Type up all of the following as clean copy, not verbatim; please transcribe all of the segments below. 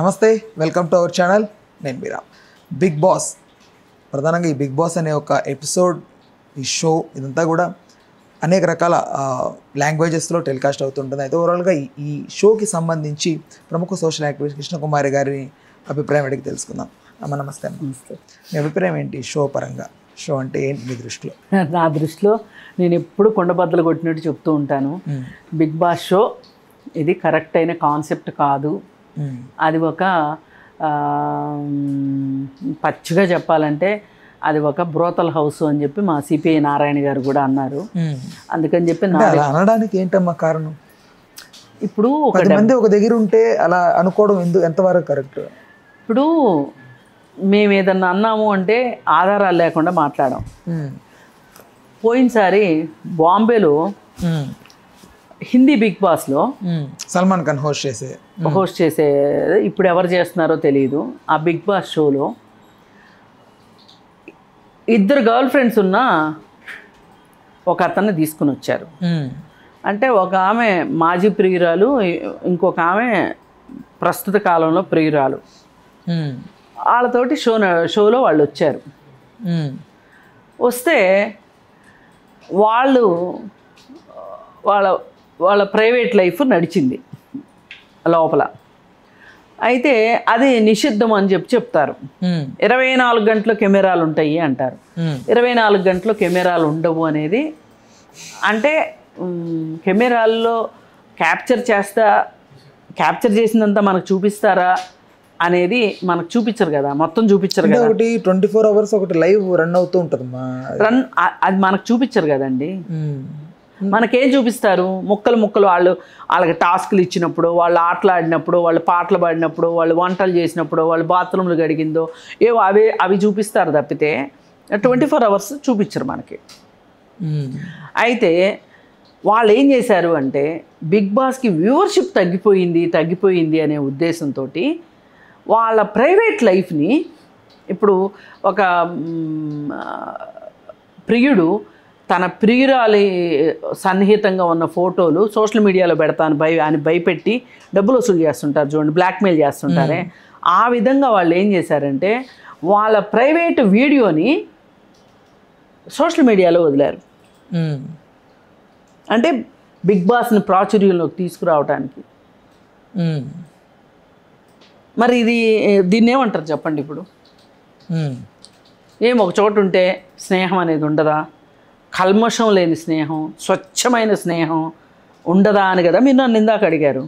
నమస్తే, welcome to our channel. నేను మీరా. Big boss, ప్రధానంగా ఈ బిగ్ బాస్ అనే ఒక ఎపిసోడ్, ఈ షో ఇదంతా కూడా అనేక రకాల లాంగ్వేజెస్లో టెలికాస్ట్ అవుతుంటుంది. అయితే ఓవరాల్గా ఈ షోకి సంబంధించి ప్రముఖ సోషల్ యాక్టివిస్ట్ కృష్ణకుమారి గారి అభిప్రాయం అడిగి తెలుసుకుందాం. అమ్మ నమస్తే. నమస్తే. మీ అభిప్రాయం ఏంటి షో పరంగా? షో అంటే ఏంటి మీ దృష్టిలో? నా దృష్టిలో నేను ఎప్పుడు కొండబద్దలు కొట్టినట్టు చెప్తూ ఉంటాను, బిగ్ బాస్ షో ఇది కరెక్ట్ అయిన కాన్సెప్ట్ కాదు. అది ఒక పచ్చిగా చెప్పాలంటే అది ఒక బ్రోతల్ హౌస్ అని చెప్పి మా సిపిఐ నారాయణ గారు కూడా అన్నారు. అందుకని చెప్పి అనడానికి ఏంటమ్మా కారణం? ఇప్పుడు 10 మంది ఒక దగ్గర ఉంటే అలా అనుకోవడం ఎంతవరకు కరెక్ట్? ఇప్పుడు మేము ఏదన్నా అన్నాము అంటే ఆధారాలు లేకుండా మాట్లాడాం. పోయినసారి బాంబేలో హిందీ బిగ్ బాస్లో సల్మాన్ ఖాన్ హోస్ట్ చేసే ఇప్పుడు ఎవరు చేస్తున్నారో తెలియదు. ఆ బిగ్ బాస్ షోలో 2 గర్ల్ ఫ్రెండ్స్ ఉన్న ఒక అతన్ని తీసుకుని వచ్చారు. అంటే ఒక ఆమె మాజీ ప్రియురాలు, ఇంకొక ఆమె ప్రస్తుత కాలంలో ప్రియురాలు. వాళ్ళతోటి షోలో వాళ్ళు వచ్చారు. వస్తే వాళ్ళ ప్రైవేట్ లైఫ్ నడిచింది లోపల. అయితే అది నిషిద్ధం అని చెప్తారు. 24 గంటలు కెమెరాలు ఉంటాయి అంటారు. 24 గంటలు కెమెరాలు ఉండవు అనేది అంటే కెమెరాల్లో క్యాప్చర్ చేసినంత మనకు చూపిస్తారా అనేది మనకు చూపించరు కదా, మొత్తం చూపించరు కదా. ఒకటి 24 hours ఒకటి లైవ్ రన్ అవుతూ ఉంటుంది. అది మనకు చూపించరు కదండి. మనకేం చూపిస్తారు? ముక్కలు వాళ్ళకి టాస్క్లు ఇచ్చినప్పుడు, వాళ్ళు ఆటలాడినప్పుడు, వాళ్ళు పాటలు పాడినప్పుడు, వాళ్ళు వంటలు చేసినప్పుడు, వాళ్ళు బాత్రూమ్లు గడిగిందో ఏవో అవి చూపిస్తారు తప్పితే 24 hours చూపించరు మనకి. అయితే వాళ్ళు ఏం చేశారు అంటే బిగ్ బాస్కి వ్యూవర్షిప్ తగ్గిపోయింది అనే ఉద్దేశంతో వాళ్ళ ప్రైవేట్ లైఫ్ని, ఇప్పుడు ఒక ప్రియుడు తన ప్రియురాలి సన్నిహితంగా ఉన్న ఫోటోలు సోషల్ మీడియాలో పెడతాను అని భయపెట్టి డబ్బులు వసూలు చేస్తుంటారు చూడండి, బ్లాక్మెయిల్ చేస్తుంటారే. ఆ విధంగా వాళ్ళు ఏం చేశారంటే వాళ్ళ ప్రైవేట్ వీడియోని సోషల్ మీడియాలో వదిలారు. అంటే బిగ్ బాస్ని ప్రాచుర్యంలోకి తీసుకురావడానికి. మరి దీన్ని ఏమంటారు చెప్పండి? ఇప్పుడు ఒక చోట ఉంటే స్నేహం అనేది ఉండదా? కల్మషం లేని స్నేహం, స్వచ్ఛమైన స్నేహం ఉండదా అని కదా మీరు నన్ను ఇందాక అడిగారు.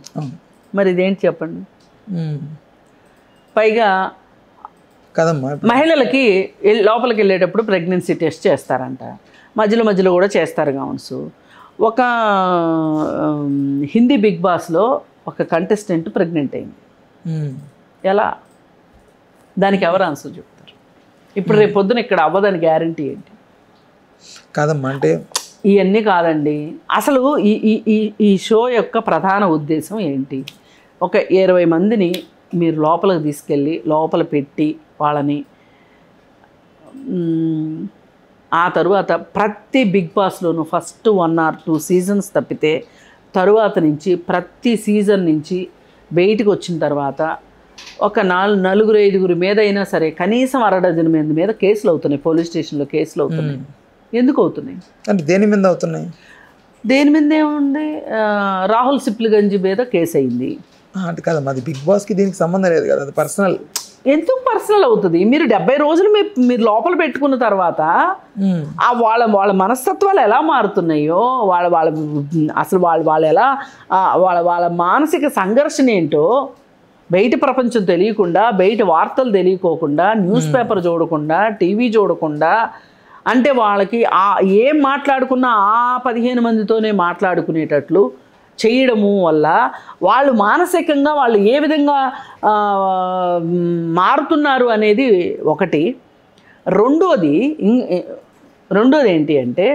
మరి ఇదేంటి చెప్పండి? పైగా కదమ్మా, మహిళలకి లోపలికి వెళ్ళేటప్పుడు ప్రెగ్నెన్సీ టెస్ట్ చేస్తారంట, మధ్యలో కూడా చేస్తారు గౌన్స్. ఒక హిందీ బిగ్ బాస్లో ఒక కంటెస్టెంట్ ప్రెగ్నెంట్ అయింది. ఎలా? దానికి ఎవరు ఆన్సర్ చెప్తారు? ఇప్పుడు రేపు పొద్దున ఇక్కడ అవ్వదని గ్యారంటీ ఏంటి? కాదమ్మా, అంటే ఇవన్నీ కాదండి. అసలు ఈ షో యొక్క ప్రధాన ఉద్దేశం ఏంటి? ఒక 20 మందిని మీరు లోపలికి తీసుకెళ్ళి లోపల పెట్టి వాళ్ళని ఆ తరువాత ప్రతి బిగ్ బాస్లోనూ ఫస్ట్ 1 or 2 seasons తప్పితే తరువాత నుంచి ప్రతి సీజన్ నుంచి బయటికి వచ్చిన తర్వాత ఒక 4-5 మీద అయినా సరే కనీసం 60 మంది మీద కేసులు అవుతున్నాయి, పోలీస్ స్టేషన్లో కేసులు అవుతున్నాయి. ఎందుకు అవుతున్నాయి అంటే దేని మీద అవుతున్నాయి? దేని మీద ఏముంది? రాహుల్ సిప్లిగంజ్ మీద కేసు అయింది. అంటే కదమ్మా, అది బిగ్ బాస్కి దీనికి సంబంధం లేదు కదా, అది పర్సనల్. ఎందుకు పర్సనల్ అవుతుంది? మీరు 70 రోజులు మీరు లోపల పెట్టుకున్న తర్వాత వాళ్ళ మనస్తత్వాలు ఎలా మారుతున్నాయో, అసలు వాళ్ళు ఎలా వాళ్ళ మానసిక సంఘర్షణ ఏంటో బయట ప్రపంచం తెలియకుండా, బయట వార్తలు తెలియకోకుండా, న్యూస్ పేపర్ చూడకుండా, టీవీ చూడకుండా, అంటే వాళ్ళకి ఏం మాట్లాడుకున్నా ఆ 15 మందితోనే మాట్లాడుకునేటట్లు చేయడము వల్ల వాళ్ళు మానసికంగా వాళ్ళు ఏ విధంగా మారుతున్నారు అనేది ఒకటి. రెండోది ఏంటి అంటే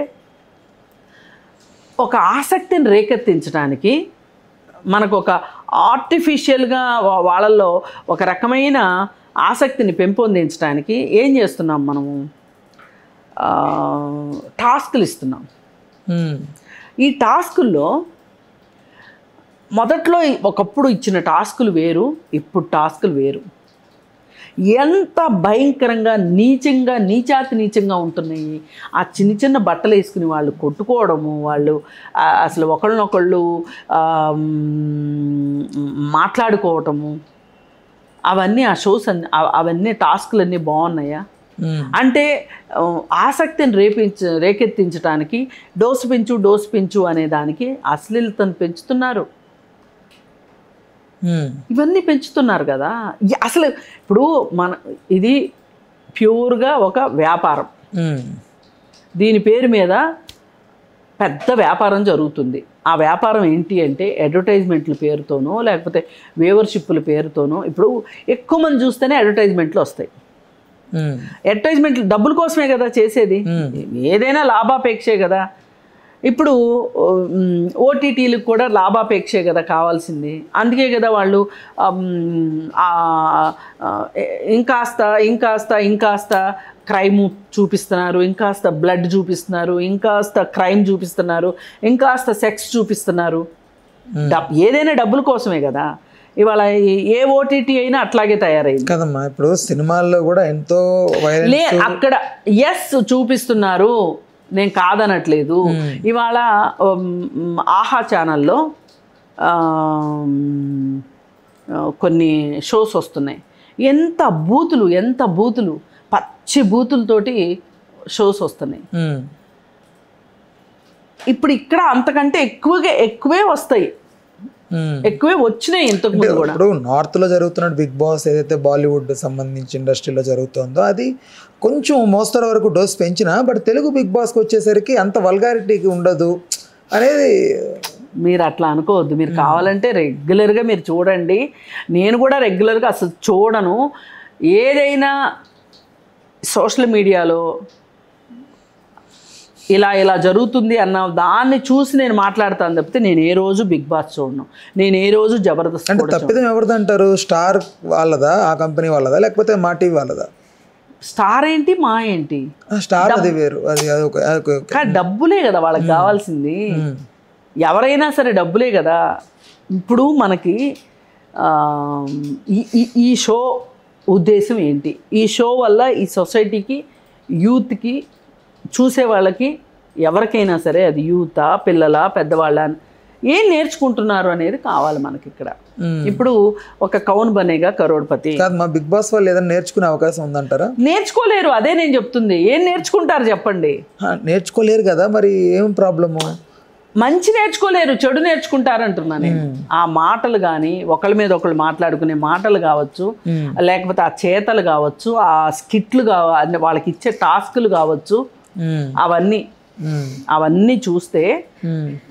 ఒక ఆసక్తిని రేకెత్తించడానికి మనకు ఒక ఆర్టిఫిషియల్గా వాళ్ళల్లో ఒక రకమైన ఆసక్తిని పెంపొందించడానికి ఏం చేస్తున్నాం మనము? టాస్కులు ఇస్తున్నాం. ఈ టాస్కుల్లో మొదట్లో ఒకప్పుడు ఇచ్చిన టాస్కులు వేరు, ఇప్పుడు టాస్కులు వేరు. ఎంత భయంకరంగా నీచాతి నీచంగా ఉంటున్నాయి. ఆ చిన్న చిన్న బట్టలు వేసుకుని వాళ్ళు కొట్టుకోవడము, వాళ్ళు అసలు ఒకళ్ళనొకళ్ళు మాట్లాడుకోవటము, అవన్నీ ఆ షోస్ అవన్నీ టాస్కులన్నీ బాగున్నాయా? అంటే ఆసక్తిని రేకెత్తించడానికి డోసు పెంచు అనే దానికి అశ్లీలతను పెంచుతున్నారు. ఇవన్నీ పెంచుతున్నారు కదా. అసలు ఇప్పుడు ఇది ప్యూర్గా ఒక వ్యాపారం. దీని పేరు మీద పెద్ద వ్యాపారం జరుగుతుంది. ఆ వ్యాపారం ఏంటి అంటే అడ్వర్టైజ్మెంట్ల పేరుతోనో లేకపోతే వ్యూవర్షిప్ల పేరుతోనో. ఇప్పుడు ఎక్కువ మంది చూస్తేనే అడ్వర్టైజ్మెంట్లు వస్తాయి. అడ్వర్టైజ్మెంట్లు డబ్బుల కోసమే కదా చేసేది, ఏదైనా లాభాపేక్షే కదా. ఇప్పుడు ఓటీటీలకు కూడా లాభాపేక్షే కదా కావాల్సింది. అందుకే కదా వాళ్ళు ఇంకాస్త క్రైమ్ చూపిస్తున్నారు, ఇంకాస్త బ్లడ్ చూపిస్తున్నారు, ఇంకాస్త క్రైమ్ చూపిస్తున్నారు, ఇంకాస్త సెక్స్ చూపిస్తున్నారు. ఏదైనా డబ్బుల కోసమే కదా. ఇవాళ ఏ ఓటీటీ అయినా అట్లాగే తయారైంది కదమ్మా. ఇప్పుడు సినిమాల్లో కూడా ఎంతో అక్కడ చూపిస్తున్నారు, నేను కాదనట్లేదు. ఇవాళ ఆహా ఛానల్లో కొన్ని షోస్ వస్తున్నాయి. ఎంత బూతులు పచ్చి బూతులతోటి షోస్ వస్తున్నాయి. ఇప్పుడు ఇక్కడ అంతకంటే ఎక్కువే వస్తాయి, ఎక్కువే వచ్చినాయి ఇంతకుముందు కూడా. ఇప్పుడు నార్త్లో జరుగుతున్న బిగ్ బాస్ ఏదైతే బాలీవుడ్ సంబంధించి ఇండస్ట్రీలో జరుగుతుందో అది కొంచెం మోస్తరు వరకు డోస్ పెంచినా, బట్ తెలుగు బిగ్ బాస్కి వచ్చేసరికి అంత వల్గారిటీకి ఉండదు అనేది. మీరు అట్లా అనుకోవద్దు. మీరు కావాలంటే రెగ్యులర్గా మీరు చూడండి. నేను కూడా రెగ్యులర్గా అసలు చూడను. ఏదైనా సోషల్ మీడియాలో ఇలా జరుగుతుంది అన్న దాన్ని చూసి నేను మాట్లాడతాను తప్పితే నేను ఏ రోజు బిగ్ బాస్ చూడను, నేను ఏ రోజు జబర్దస్త్. అంటే తప్పిదం ఎవరిది అంటారు? స్టార్ వాళ్ళదా, ఆ కంపెనీ వాళ్ళదా, లేకపోతే మా టీవీ వాళ్ళదా? స్టార్ ఏంటి, మా ఏంటి? స్టార్ అది వేరు, అది డబ్బులే కదా వాళ్ళకి కావాల్సింది. ఎవరైనా సరే డబ్బులే కదా. ఇప్పుడు మనకి ఈ షో ఉద్దేశం ఏంటి? ఈ షో వల్ల ఈ సొసైటీకి, యూత్కి, చూసే వాళ్ళకి ఎవరికైనా సరే, అది యూతా, పిల్లల, పెద్దవాళ్ళ, ఏం నేర్చుకుంటున్నారు అనేది కావాలి మనకి ఇక్కడ. ఇప్పుడు ఒక కౌన్ బనేగా కరోడ్పతి కాదు, మా బిగ్ బాస్ వాళ్ళు ఏదైనా నేర్చుకునే అవకాశం ఉందంటారా? నేర్చుకోలేరు. అదే నేను చెప్తుంది. ఏం నేర్చుకుంటారు చెప్పండి? నేర్చుకోలేరు కదా, మరి ఏం ప్రాబ్లము? మంచి నేర్చుకోలేరు, చెడు నేర్చుకుంటారు అంటున్నాను నేను. ఆ మాటలు కానీ, ఒకళ్ళ మీద ఒకళ్ళు మాట్లాడుకునే మాటలు కావచ్చు, లేకపోతే ఆ చేతలు కావచ్చు, ఆ స్కిట్లు కావచ్చు, వాళ్ళకి ఇచ్చే టాస్కులు కావచ్చు, అవన్నీ చూస్తే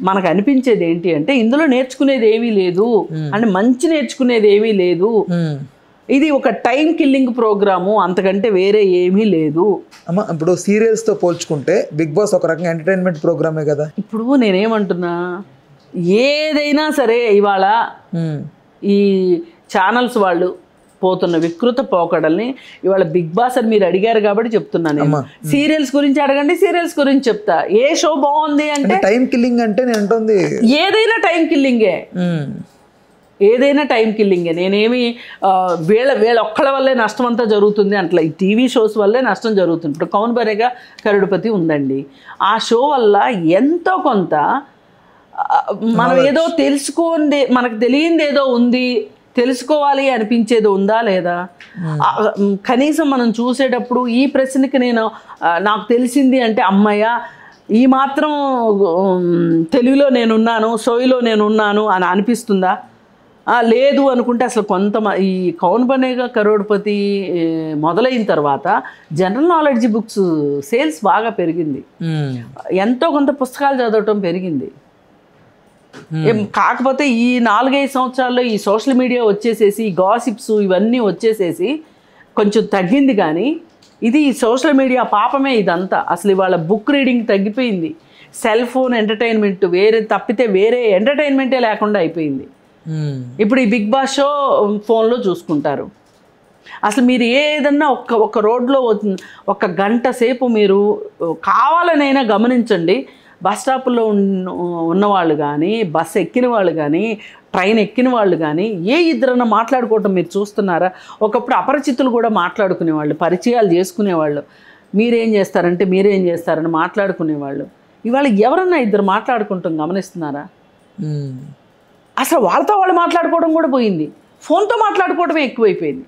మనకు అనిపించేది ఏంటి అంటే ఇందులో నేర్చుకునేది ఏమీ లేదు, అంటే మంచి నేర్చుకునేది ఏమీ లేదు. ఇది ఒక టైం కిల్లింగ్ ప్రోగ్రాము, అంతకంటే వేరే ఏమీ లేదు. అమ్మ, ఇప్పుడు సీరియల్స్తో పోల్చుకుంటే బిగ్ బాస్ ఒక రకంగా ఎంటర్టైన్మెంట్ ప్రోగ్రామే కదా. ఇప్పుడు నేనేమంటున్నా, ఏదైనా సరే ఇవాళ ఈ ఛానల్స్ వాళ్ళు పోతున్న వికృత పోకడల్ని ఇవాళ బిగ్ బాస్ అని మీరు అడిగారు కాబట్టి చెప్తున్నాను. సీరియల్స్ గురించి అడగండి, సీరియల్స్ గురించి చెప్తా. ఏ షో బాగుంది అంటే టైం కిల్లింగ్ అంటే నేను అంటుంది ఏదైనా టైం కిల్లింగే, ఏదైనా టైం కిల్లింగే. నేనేమి వీళ్ళ ఒక్కళ్ళ వల్లే నష్టం అంతా జరుగుతుంది అట్లా, ఈ టీవీ షోస్ వల్లే నష్టం జరుగుతుంది. ఇప్పుడు కౌన్ బనేగా కరోడ్పతి ఉందండి, ఆ షో వల్ల ఎంతో కొంత మనం ఏదో తెలుసుకోండి, మనకు తెలియంది ఏదో ఉంది, తెలుసుకోవాలి అనిపించేది ఉందా లేదా? కనీసం మనం చూసేటప్పుడు ఈ ప్రశ్నకి నాకు తెలిసింది అంటే అమ్మయ్య ఈ మాత్రం తెలుగులో నేనున్నాను, సోయిలో నేనున్నాను అని అనిపిస్తుందా? లేదు అనుకుంటే అసలు ఈ కౌన్ బనేగా కరోడ్పతి మొదలైన తర్వాత జనరల్ నాలెడ్జ్ బుక్స్ సేల్స్ బాగా పెరిగింది, ఎంతో కొంత పుస్తకాలు చదవటం పెరిగింది. కాకపోతే ఈ 4-5 సంవత్సరాల్లో ఈ సోషల్ మీడియా వచ్చేసేసి, ఈ గాసిప్స్ ఇవన్నీ వచ్చేసేసి కొంచెం తగ్గింది. కానీ ఇది ఈ సోషల్ మీడియా పాపమే ఇదంతా. అసలు ఇవాళ బుక్ రీడింగ్ తగ్గిపోయింది, సెల్ ఫోన్ ఎంటర్టైన్మెంట్ తప్పితే వేరే ఎంటర్టైన్మెంటే లేకుండా అయిపోయింది. ఇప్పుడు ఈ బిగ్ బాస్ షో ఫోన్లో చూసుకుంటారు. అసలు మీరు ఏదన్నా ఒక రోడ్లో 1 గంట సేపు మీరు కావాలనైనా గమనించండి, బస్ స్టాపుల్లో ఉన్నవాళ్ళు కానీ, బస్ ఎక్కిన వాళ్ళు కానీ, ట్రైన్ ఎక్కిన వాళ్ళు కానీ ఇద్దరన్నా మాట్లాడుకోవటం మీరు చూస్తున్నారా? ఒకప్పుడు అపరిచితులు కూడా మాట్లాడుకునేవాళ్ళు, పరిచయాలు చేసుకునేవాళ్ళు. మీరేం చేస్తారని మాట్లాడుకునేవాళ్ళు. ఇవాళ ఎవరన్నా ఇద్దరు మాట్లాడుకుంటాం గమనిస్తున్నారా? అసలు వాళ్ళతో వాళ్ళు మాట్లాడుకోవడం కూడా పోయింది, ఫోన్తో మాట్లాడుకోవడమే ఎక్కువైపోయింది.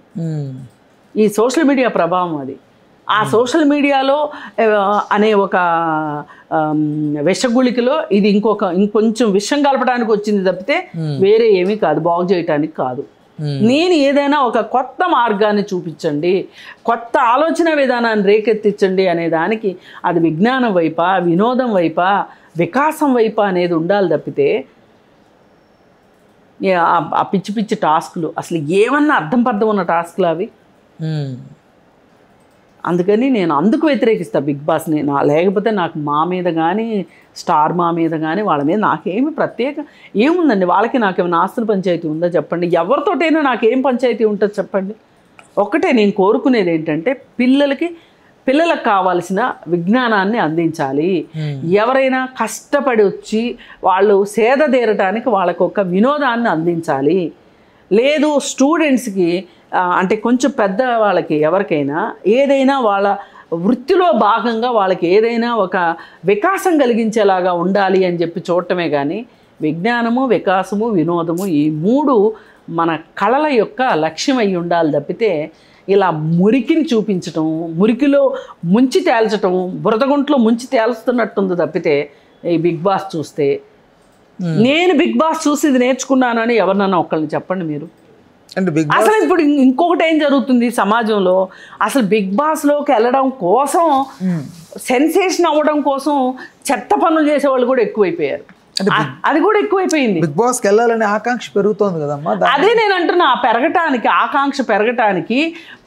ఈ సోషల్ మీడియా ప్రభావం అది. ఆ సోషల్ మీడియాలో అనే ఒక విషగుళికలో ఇది ఇంకొంచెం విషం కలపడానికి వచ్చింది తప్పితే వేరే ఏమీ కాదు, బాగు చేయటానికి కాదు. నేను ఏదైనా ఒక కొత్త మార్గాన్ని చూపించండి, కొత్త ఆలోచన విధానాన్ని రేకెత్తించండి అనే దానికి అది విజ్ఞానం వైపా, వినోదం వైపా, వికాసం వైపా అనేది ఉండాలి తప్పితే ఆ పిచ్చి పిచ్చి టాస్కులు అసలు ఏమన్నా అర్థం ఉన్న టాస్కులు అవి. అందుకని నేను అందుకు వ్యతిరేకిస్తాను బిగ్ బాస్ని. లేకపోతే నాకు మా మీద కానీ, స్టార్ మా మీద కానీ, వాళ్ళ మీద నాకేమి ప్రత్యేక ఏముందండి. వాళ్ళకి నాకేమైనా ఆస్తుల పంచాయతీ ఉందా చెప్పండి? ఎవరితోటైనా నాకేం పంచాయతీ ఉంటుంది చెప్పండి? ఒక్కటే నేను కోరుకునేది ఏంటంటే పిల్లలకు కావాల్సిన విజ్ఞానాన్ని అందించాలి. ఎవరైనా కష్టపడి వచ్చి వాళ్ళు సేద తీరటానికి వాళ్ళకు ఒక వినోదాన్ని అందించాలి. లేదు స్టూడెంట్స్కి అంటే కొంచెం పెద్ద వాళ్ళకి ఎవరికైనా ఏదైనా వాళ్ళ వృత్తిలో భాగంగా వాళ్ళకి ఏదైనా ఒక వికాసం కలిగించేలాగా ఉండాలి అని చెప్పి చూడటమే కానీ విజ్ఞానము, వికాసము, వినోదము ఈ మూడు మన కళల యొక్క లక్ష్యం అయి ఉండాలి తప్పితే ఇలా మురికిని చూపించటం, మురికిలో ముంచి తేల్చటం, బురదగుంట్లో ముంచి తేల్చుతున్నట్టుంది తప్పితే ఈ బిగ్ బాస్ చూస్తే. నేను బిగ్ బాస్ చూసి ఇది నేర్చుకున్నానని ఎవరినన్నా ఒక్కరిని చెప్పండి మీరు. అసలు ఇప్పుడు ఇంకొకటి ఏం జరుగుతుంది సమాజంలో, అసలు బిగ్ బాస్లోకి వెళ్ళడం కోసం, సెన్సేషన్ అవ్వడం కోసం చెత్త పనులు చేసేవాళ్ళు కూడా ఎక్కువైపోయారు. అది కూడా ఎక్కువైపోయింది. బిగ్ బాస్కి వెళ్ళాలనే ఆకాంక్ష పెరుగుతోంది కదమ్మా. అదే నేను అంటున్నా, ఆకాంక్ష పెరగటానికి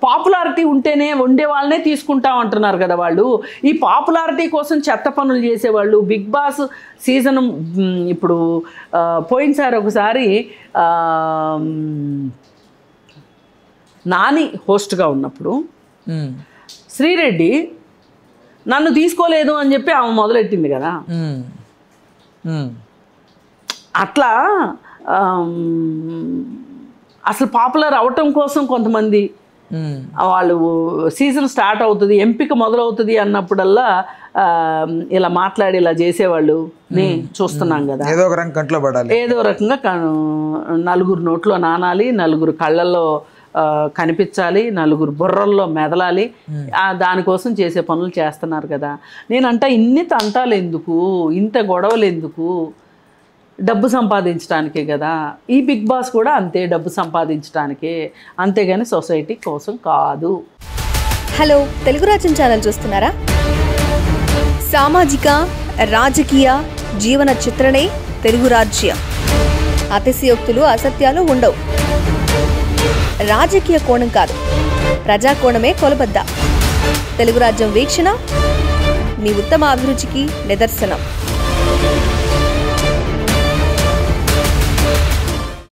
పాపులారిటీ ఉంటేనే ఉండే వాళ్ళనే తీసుకుంటాం అంటున్నారు కదా వాళ్ళు. ఈ పాపులారిటీ కోసం చెత్త పనులు చేసేవాళ్ళు బిగ్ బాస్ సీజన్ ఇప్పుడు పోయినసారి ఒకసారి నాని హోస్ట్గా ఉన్నప్పుడు శ్రీరెడ్డి నన్ను తీసుకోలేదు అని చెప్పి ఆమె మొదలెట్టింది కదా. అట్లా అసలు పాపులర్ అవటం కోసం కొంతమంది వాళ్ళు సీజన్ స్టార్ట్ అవుతుంది, ఎంపిక మొదలవుతుంది అన్నప్పుడల్లా ఇలా మాట్లాడి ఇలా చేసేవాళ్ళు చూస్తున్నాం కదా. ఏదో ఒక రకంగా కంట్లో పడాలి, ఏదో రకంగా నలుగురు నోట్లో నానాలి, నలుగురు కళ్ళల్లో కనిపించాలి, నలుగురు బుర్రల్లో మెదలాలి, దానికోసం చేసే పనులు చేస్తున్నారు కదా. నేనంట ఇన్ని తంటాలు ఎందుకు, ఇంత గొడవలు ఎందుకు? డబ్బు సంపాదించడానికే కదా. ఈ బిగ్ బాస్ కూడా అంతే, డబ్బు సంపాదించడానికే, అంతేగాని సొసైటీ కోసం కాదు. హలో, తెలుగు రాజ్యం ఛానల్ చూస్తున్నారా? సామాజిక, రాజకీయ, జీవన చిత్రణే తెలుగు రాజ్యం. అతిశయోక్తులు, అసత్యాలు ఉండవు. రాజకీయ కోణం కాదు, ప్రజా కోణమే కొలబద్ద. తెలుగు రాజ్యం వీక్షణ మీ ఉత్తమ అభిరుచికి నిదర్శనం.